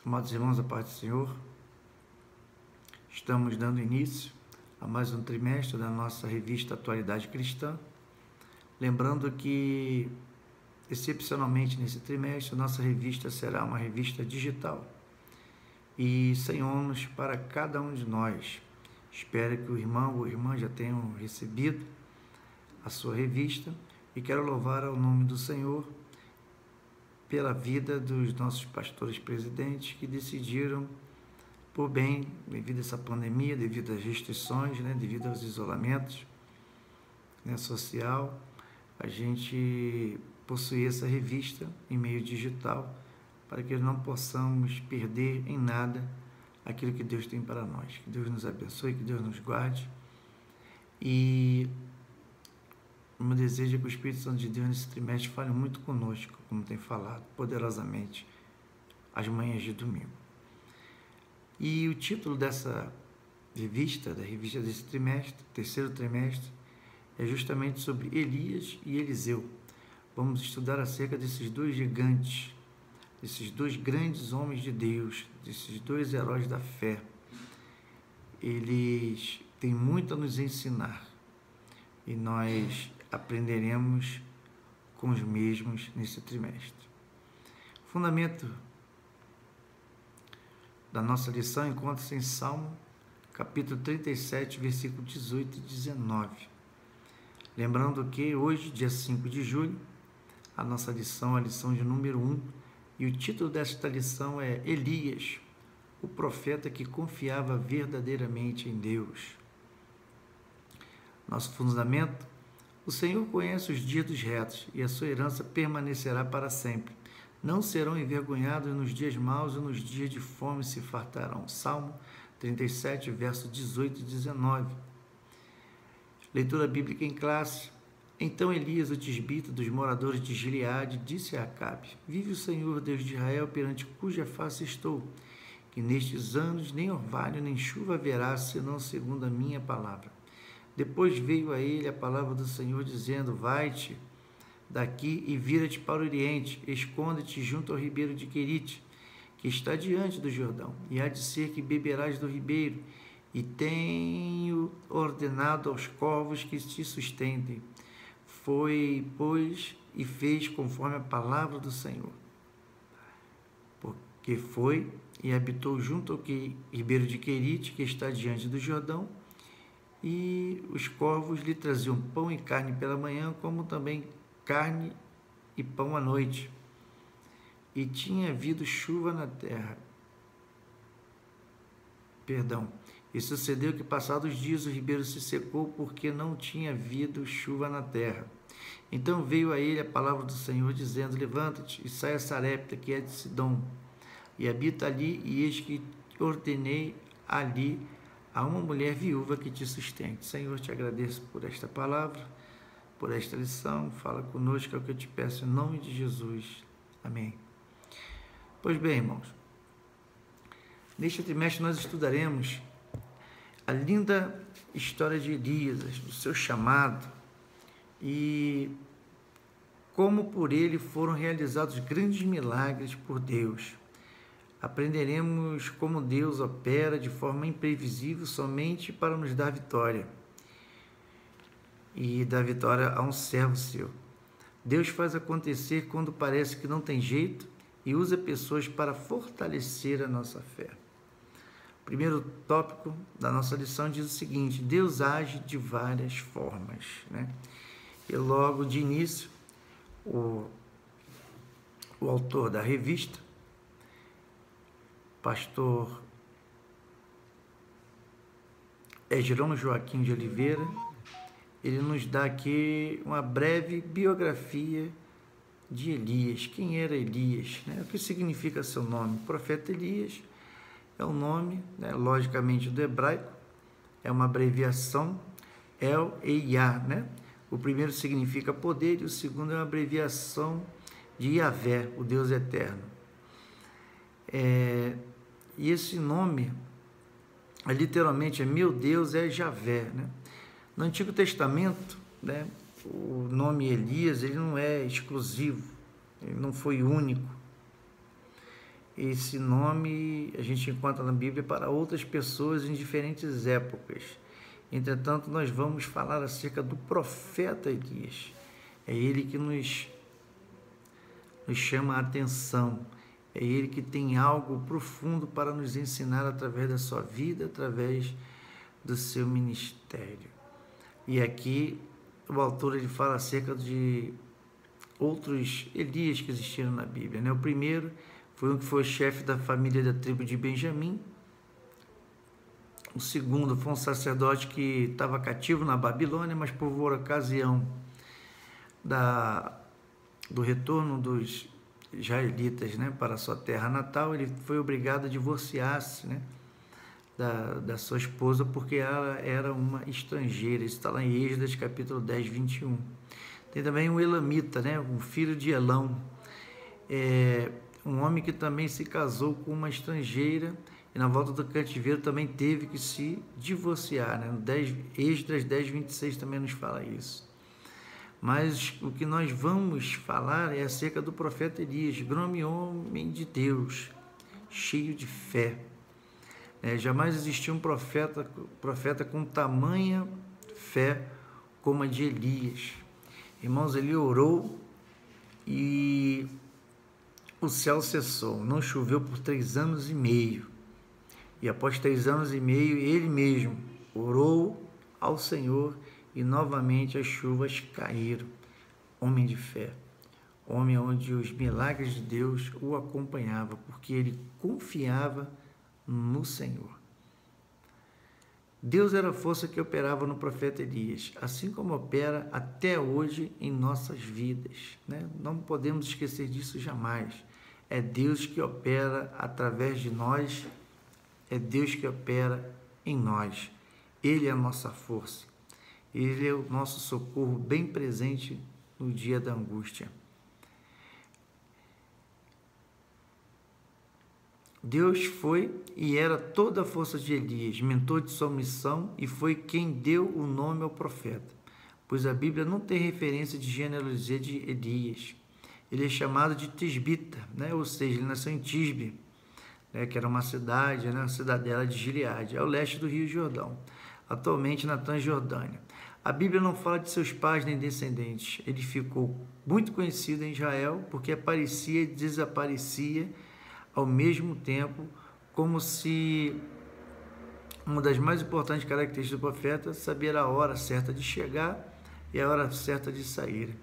Amados irmãos, a paz do Senhor, estamos dando início a mais um trimestre da nossa revista Atualidade Cristã. Lembrando que, excepcionalmente nesse trimestre, nossa revista será uma revista digital e sem ônus para cada um de nós. Espero que o irmão ou a irmã já tenham recebido a sua revista e quero louvar ao nome do Senhor pela vida dos nossos pastores presidentes que decidiram, por bem, devido a essa pandemia, devido às restrições, devido aos isolamentos social, a gente possuir essa revista em meio digital para que não possamos perder em nada aquilo que Deus tem para nós. Que Deus nos abençoe, que Deus nos guarde. E o meu desejo é que o Espírito Santo de Deus nesse trimestre fale muito conosco, como tem falado poderosamente às manhãs de domingo. E o título dessa revista, da revista desse trimestre, terceiro trimestre, é justamente sobre Elias e Eliseu. Vamos estudar acerca desses dois gigantes, desses dois grandes homens de Deus, desses dois heróis da fé. Eles têm muito a nos ensinar e nós aprenderemos com os mesmos nesse trimestre. O fundamento da nossa lição encontra-se em Salmo, capítulo 37, versículo 18 e 19. Lembrando que hoje, dia 5 de julho, a nossa lição é a lição de número 1, e o título desta lição é Elias, o profeta que confiava verdadeiramente em Deus. Nosso fundamento: o Senhor conhece os dias dos retos, e a sua herança permanecerá para sempre. Não serão envergonhados nos dias maus, e nos dias de fome se fartarão. Salmo 37, versos 18 e 19. Leitura bíblica em classe. Então Elias, o tisbita dos moradores de Gileade, disse a Acabe: Vive o Senhor, Deus de Israel, perante cuja face estou, que nestes anos nem orvalho nem chuva haverá, senão segundo a minha palavra. Depois veio a ele a palavra do Senhor, dizendo: Vai-te daqui e vira-te para o oriente, esconde-te junto ao ribeiro de Querite, que está diante do Jordão, e há de ser que beberás do ribeiro, e tenho ordenado aos corvos que te sustentem. Foi, pois, e fez conforme a palavra do Senhor. Porque foi e habitou junto ao ribeiro de Querite, que está diante do Jordão, e os corvos lhe traziam pão e carne pela manhã, como também carne e pão à noite. E tinha havido chuva na terra. E sucedeu que, passados os dias, o ribeiro se secou, porque não tinha havido chuva na terra. Então veio a ele a palavra do Senhor, dizendo: Levanta-te e sai a Sarepta, que é de Sidom, e habita ali, e eis que ordenei ali a uma mulher viúva que te sustente. Senhor, te agradeço por esta palavra, por esta lição. Fala conosco, é o que eu te peço, em nome de Jesus. Amém. Pois bem, irmãos, neste trimestre nós estudaremos a linda história de Elias, do seu chamado, e como por ele foram realizados grandes milagres por Deus. Aprenderemos como Deus opera de forma imprevisível somente para nos dar vitória, e dar vitória a um servo seu. Deus faz acontecer quando parece que não tem jeito e usa pessoas para fortalecer a nossa fé. O primeiro tópico da nossa lição diz o seguinte: Deus age de várias formas, E logo de início, o autor da revista, pastor João Joaquim de Oliveira, ele nos dá aqui uma breve biografia de Elias. Quem era Elias? O que significa seu nome? O profeta Elias é o nome, logicamente, do hebraico, é uma abreviação, El e Yah, O primeiro significa poder e o segundo é uma abreviação de Yahvé, o Deus eterno. E esse nome, literalmente, meu Deus é Javé, No Antigo Testamento, o nome Elias, ele não é exclusivo, ele não foi único. esse nome a gente encontra na Bíblia para outras pessoas em diferentes épocas. Entretanto, nós vamos falar acerca do profeta Elias. É ele que nos chama a atenção. É ele que tem algo profundo para nos ensinar através da sua vida, através do seu ministério. E aqui o autor ele fala acerca de outros Elias que existiram na Bíblia, né? O primeiro foi um que foi chefe da família da tribo de Benjamim. O segundo foi um sacerdote que estava cativo na Babilônia, mas por ocasião do retorno dos israelitas, né, para a sua terra natal, ele foi obrigado a divorciar-se, né, da sua esposa, porque ela era uma estrangeira. Isso está lá em Êxodo, capítulo 10, 21. Tem também o Elamita, né, o filho de Elão, um homem que também se casou com uma estrangeira e na volta do cativeiro também teve que se divorciar, né? Êxodo 10, 26 também nos fala isso. Mas o que nós vamos falar é acerca do profeta Elias, grande homem de Deus, cheio de fé. Jamais existiu um profeta com tamanha fé como a de Elias. Irmãos, ele orou e o céu cessou, não choveu por 3 anos e meio. E após 3 anos e meio, ele mesmo orou ao Senhor e novamente as chuvas caíram. Homem de fé, homem onde os milagres de Deus o acompanhavam, porque ele confiava no Senhor. Deus era a força que operava no profeta Elias, assim como opera até hoje em nossas vidas, né? Não podemos esquecer disso jamais. É Deus que opera através de nós, é Deus que opera em nós. Ele é a nossa força, Ele é o nosso socorro bem presente no dia da angústia. Deus foi e era toda a força de Elias, mentor de sua missão, e foi quem deu o nome ao profeta, pois a Bíblia não tem referência de genealogia de Elias. Ele é chamado de Tisbita, né? Ou seja, ele nasceu em Tisbe, né? Que era uma cidade, né? A cidadela de Gileade, ao leste do Rio Jordão, atualmente na Transjordânia. A Bíblia não fala de seus pais nem descendentes. Ele ficou muito conhecido em Israel porque aparecia e desaparecia ao mesmo tempo, como se uma das mais importantes características do profeta saber a hora certa de chegar e a hora certa de sair.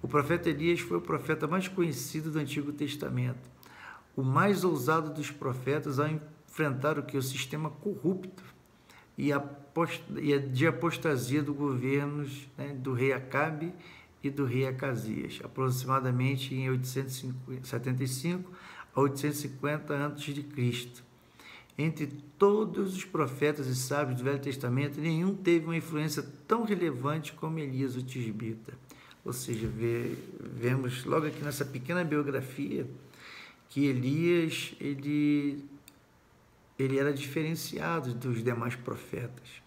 O profeta Elias foi o profeta mais conhecido do Antigo Testamento, o mais ousado dos profetas ao enfrentar o sistema corrupto e de apostasia do governo, né, do rei Acabe e do rei Acasias, aproximadamente em 875 a 850 a.C. Entre todos os profetas e sábios do Velho Testamento, nenhum teve uma influência tão relevante como Elias o Tisbita. Ou seja, vemos logo aqui nessa pequena biografia que Elias ele era diferenciado dos demais profetas.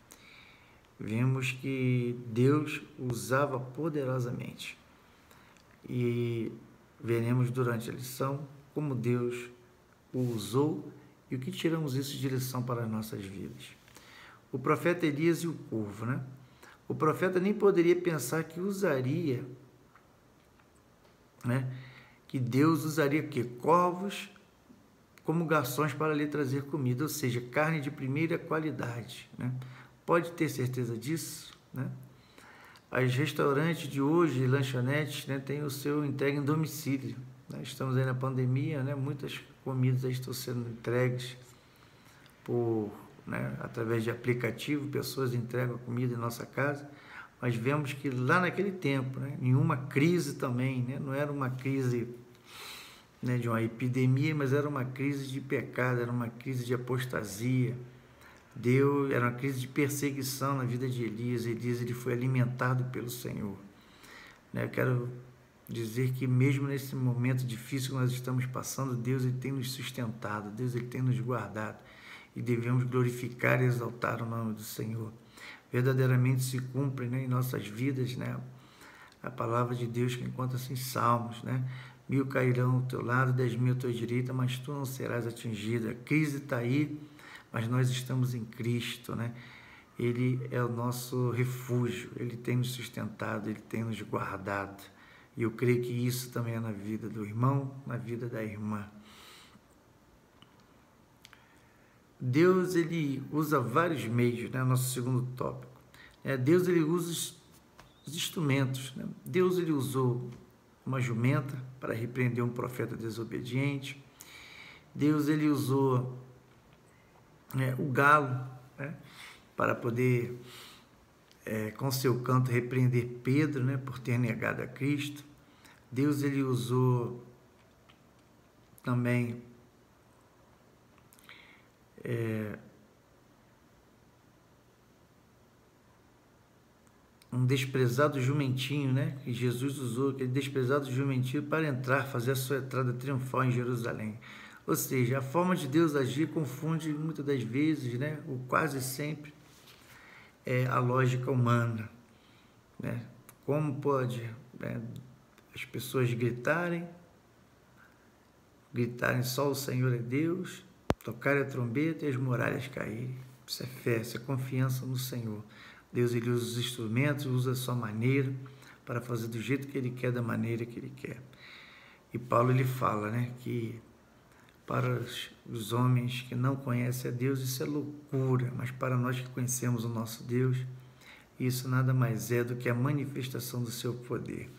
Vemos que Deus usava poderosamente. E veremos durante a lição como Deus o usou e o que tiramos isso de lição para as nossas vidas. O profeta Elias e o povo, né? O profeta nem poderia pensar que usaria, né? Que Deus usaria o quê? Corvos como garçons para lhe trazer comida, ou seja, carne de primeira qualidade, né? Pode ter certeza disso, né? Os restaurantes de hoje, lanchonetes, né, têm o seu entrega em domicílio. Estamos aí na pandemia, né? Muitas comidas estão sendo entregues através de aplicativo, pessoas entregam a comida em nossa casa, mas vemos que lá naquele tempo, né, em uma crise também, né, não era uma crise, né, de uma epidemia, mas era uma crise de pecado, era uma crise de apostasia, era uma crise de perseguição na vida de Elias. Elias ele foi alimentado pelo Senhor, né? Eu quero dizer que mesmo nesse momento difícil que nós estamos passando, Deus ele tem nos sustentado, Deus ele tem nos guardado, e devemos glorificar e exaltar o nome do Senhor. Verdadeiramente se cumpre, né, em nossas vidas, né, a palavra de Deus que encontra-se em Salmos, né? 1000 cairão ao teu lado, 10.000 à tua direita, mas tu não serás atingido. A crise está aí, mas nós estamos em Cristo, né? Ele é o nosso refúgio, Ele tem nos sustentado, Ele tem nos guardado. E eu creio que isso também é na vida do irmão, na vida da irmã. Deus, Ele usa vários meios, né? Nosso segundo tópico. Deus, Ele usa os instrumentos, né? Deus, Ele usou uma jumenta para repreender um profeta desobediente. Deus, Ele usou o galo, né? Para poder, com seu canto, repreender Pedro, né? Por ter negado a Cristo. Deus, Ele usou também um desprezado jumentinho, né? Que Jesus usou, aquele desprezado jumentinho, para entrar, fazer a sua entrada triunfal em Jerusalém. Ou seja, a forma de Deus agir confunde muitas das vezes, né? Ou quase sempre, a lógica humana, né? Como pode, né, as pessoas gritarem só o Senhor é Deus, tocarem a trombeta e as muralhas caírem? Isso é fé, isso é confiança no Senhor. Deus, Ele usa os instrumentos, usa a sua maneira para fazer do jeito que Ele quer, da maneira que Ele quer. E Paulo, ele fala, né, que para os homens que não conhecem a Deus, isso é loucura, mas para nós que conhecemos o nosso Deus, isso nada mais é do que a manifestação do seu poder.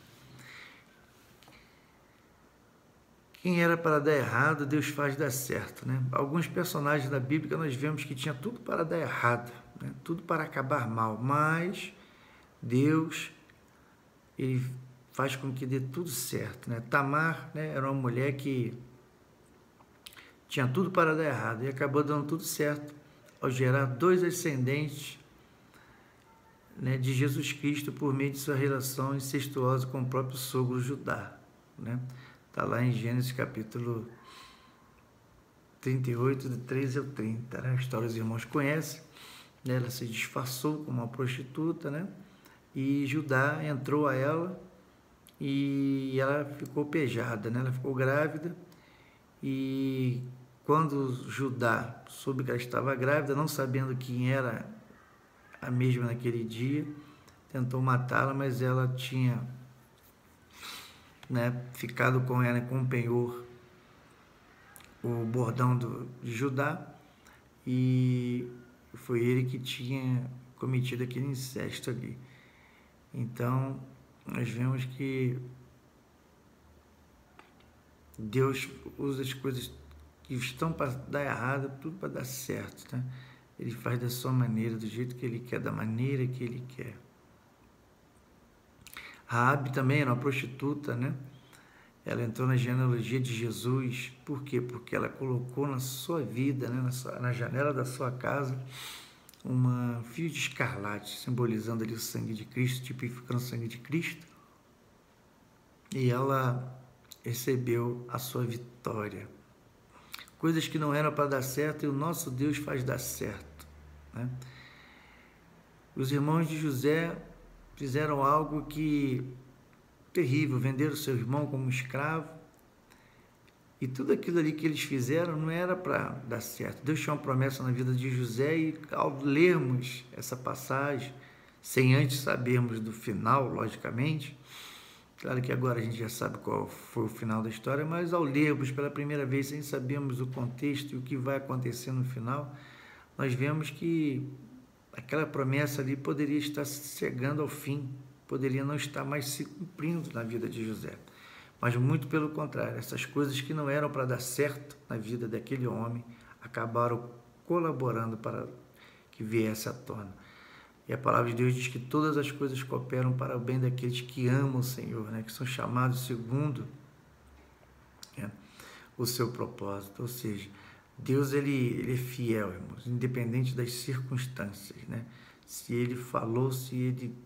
Quem era para dar errado, Deus faz dar certo, né? Alguns personagens da Bíblia nós vemos que tinha tudo para dar errado, né? Tudo para acabar mal, mas Deus, Ele faz com que dê tudo certo, né? Tamar, né, era uma mulher que tinha tudo para dar errado e acabou dando tudo certo ao gerar 2 ascendentes, né, de Jesus Cristo por meio de sua relação incestuosa com o próprio sogro Judá, né? Está lá em Gênesis capítulo 38, de 13 ao 30, né? A história os irmãos conhecem, né? Ela se disfarçou como uma prostituta, né? E Judá entrou a ela e ela ficou pejada, né? Ela ficou grávida e quando Judá soube que ela estava grávida, não sabendo quem era a mesma naquele dia, tentou matá-la, mas ela tinha, né, ficado com ela, com o penhor, o bordão de Judá, e foi ele que tinha cometido aquele incesto ali. Então, nós vemos que Deus usa as coisas que estão para dar errado, tudo para dar certo, né? Ele faz da sua maneira, do jeito que Ele quer, da maneira que Ele quer. Raabe também era uma prostituta, né? Ela entrou na genealogia de Jesus. Por quê? Porque ela colocou na sua vida, né, na janela da sua casa, um fio de escarlate, simbolizando ali o sangue de Cristo, tipificando o sangue de Cristo. E ela recebeu a sua vitória. Coisas que não eram para dar certo, e o nosso Deus faz dar certo, né? Os irmãos de José fizeram algo terrível, venderam seu irmão como escravo, e tudo aquilo ali que eles fizeram não era para dar certo. Deus tinha uma promessa na vida de José, e ao lermos essa passagem, sem antes sabermos do final, logicamente, claro que agora a gente já sabe qual foi o final da história, mas ao lermos pela primeira vez, sem sabermos o contexto e o que vai acontecer no final, nós vemos que aquela promessa ali poderia estar chegando ao fim, poderia não estar mais se cumprindo na vida de José. Mas muito pelo contrário, essas coisas que não eram para dar certo na vida daquele homem, acabaram colaborando para que viesse à tona. E a palavra de Deus diz que todas as coisas cooperam para o bem daqueles que amam o Senhor, né? Que são chamados segundo, né, o seu propósito. Ou seja, Deus ele é fiel, irmãos, independente das circunstâncias, né? Se Ele falou, se Ele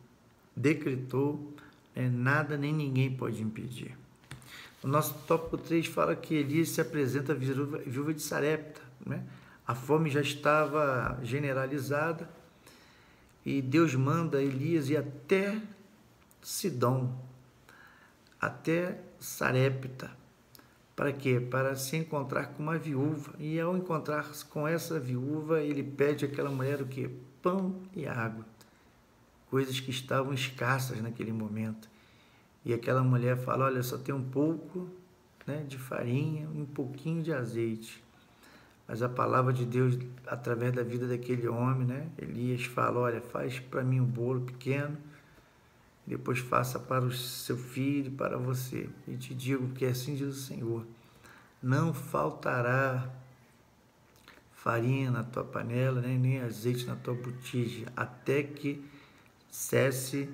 decretou, nada nem ninguém pode impedir. O nosso tópico 3 fala que Elias se apresenta à viúva de Sarepta, né? A fome já estava generalizada e Deus manda Elias ir até Sidom, até Sarepta. Para quê? Para se encontrar com uma viúva. E ao encontrar-se com essa viúva, ele pede àquela mulher o quê? Pão e água. Coisas que estavam escassas naquele momento. E aquela mulher fala, olha, só tem um pouco, né, de farinha, um pouquinho de azeite. Mas a palavra de Deus, através da vida daquele homem, né, Elias fala, olha, faz para mim um bolo pequeno, depois faça para o seu filho, para você. E te digo que assim diz o Senhor, não faltará farinha na tua panela, né, nem azeite na tua botija, até que cesse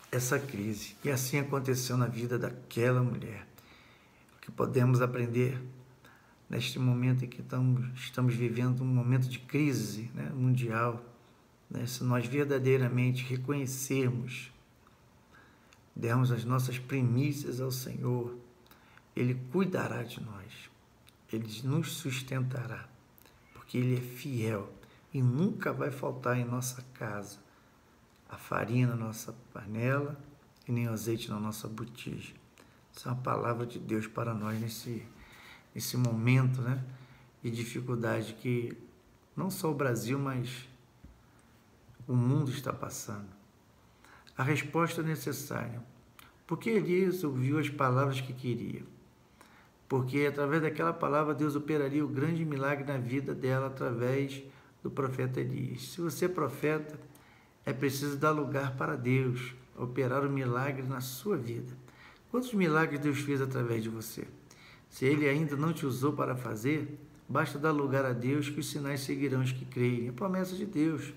essa crise. E assim aconteceu na vida daquela mulher. O que podemos aprender neste momento em que estamos vivendo um momento de crise, né, mundial, né, se nós verdadeiramente reconhecermos, dermos as nossas primícias ao Senhor, Ele cuidará de nós, Ele nos sustentará, porque Ele é fiel e nunca vai faltar em nossa casa a farinha na nossa panela e nem o azeite na nossa botija. Isso é uma palavra de Deus para nós nesse momento, né, de dificuldade que não só o Brasil, mas o mundo está passando. A resposta necessária. Por que Elias ouviu as palavras que queria? Porque através daquela palavra Deus operaria o grande milagre na vida dela através do profeta Elias. Se você é profeta, é preciso dar lugar para Deus operar o milagre na sua vida. Quantos milagres Deus fez através de você? Se Ele ainda não te usou para fazer, basta dar lugar a Deus que os sinais seguirão os que creem. É a promessa de Deus.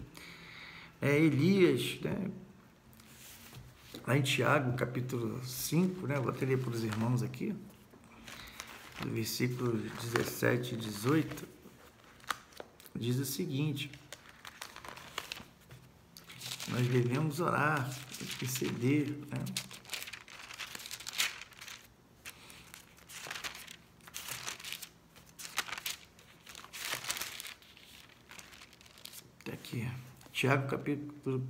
Elias, né? Lá em Tiago, capítulo 5, né? Vou até ler para os irmãos aqui, no versículo 17 e 18, diz o seguinte, nós devemos orar, interceder, né? Aqui, Tiago, capítulo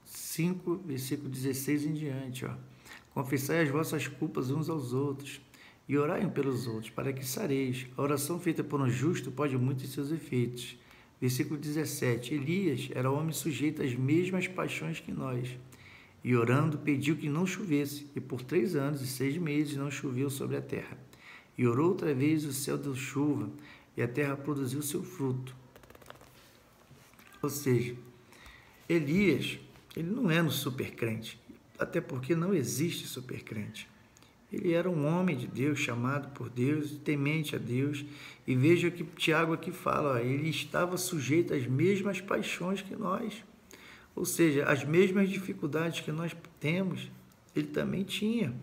5, versículo 16 em diante, ó. Confessai as vossas culpas uns aos outros e orai uns pelos outros, para que sareis. A oração feita por um justo pode muito em seus efeitos. Versículo 17. Elias era homem sujeito às mesmas paixões que nós, e orando pediu que não chovesse, e por 3 anos e 6 meses não choveu sobre a terra. E orou outra vez, o céu deu chuva, e a terra produziu seu fruto. Ou seja, Elias, ele não era um supercrente, até porque não existe supercrente. Ele era um homem de Deus, chamado por Deus, temente a Deus. E veja que Tiago aqui fala, ó, ele estava sujeito às mesmas paixões que nós. Ou seja, as mesmas dificuldades que nós temos, ele também tinha.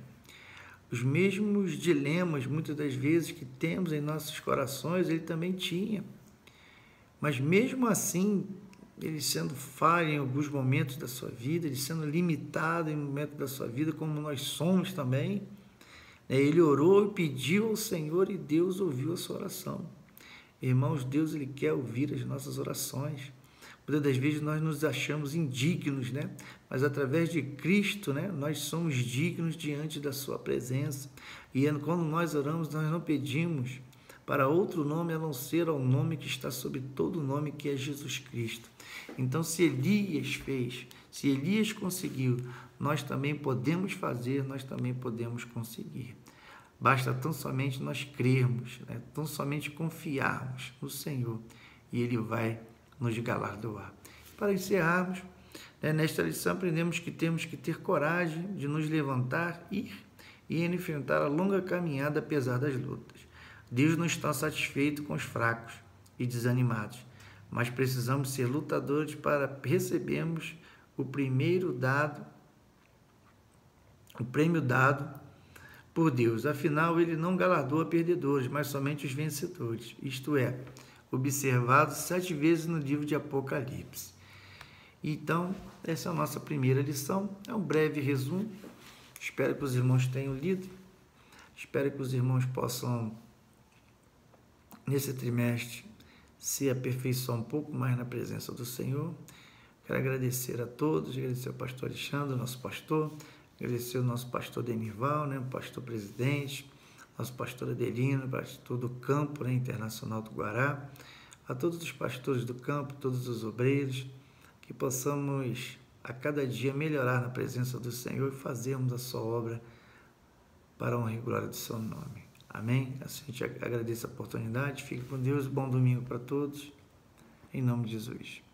Os mesmos dilemas, muitas das vezes, que temos em nossos corações, ele também tinha. Mas mesmo assim, ele sendo falho em alguns momentos da sua vida, ele sendo limitado em momentos da sua vida, como nós somos também, ele orou e pediu ao Senhor e Deus ouviu a sua oração. Irmãos, Deus, ele quer ouvir as nossas orações. Muitas das vezes nós nos achamos indignos, né? Mas através de Cristo, né, nós somos dignos diante da sua presença. E quando nós oramos, nós não pedimos para outro nome a não ser ao nome que está sobre todo nome, que é Jesus Cristo. Então, se Elias fez, se Elias conseguiu, nós também podemos fazer, nós também podemos conseguir. Basta tão somente nós crermos, né? Tão somente confiarmos no Senhor, e Ele vai nos galardoar. Para encerrarmos, né, nesta lição aprendemos que temos que ter coragem de nos levantar, ir e enfrentar a longa caminhada apesar das lutas. Deus não está satisfeito com os fracos e desanimados, mas precisamos ser lutadores para recebermos o prêmio dado por Deus. Afinal, Ele não galardoa perdedores, mas somente os vencedores, isto é, observado 7 vezes no livro de Apocalipse. Então, essa é a nossa primeira lição, é um breve resumo, espero que os irmãos tenham lido, espero que os irmãos possam, nesse trimestre, se aperfeiçoar um pouco mais na presença do Senhor. Quero agradecer a todos, agradecer ao pastor Alexandre, nosso pastor, Agradecer o nosso pastor Denival, né, o pastor presidente, nosso pastor Adelino, pastor do campo, né, Internacional do Guará, a todos os pastores do campo, todos os obreiros, que possamos a cada dia melhorar na presença do Senhor e fazermos a sua obra para a honra e glória do seu nome. Amém? Assim a gente agradece a oportunidade. Fique com Deus. Bom domingo para todos. Em nome de Jesus.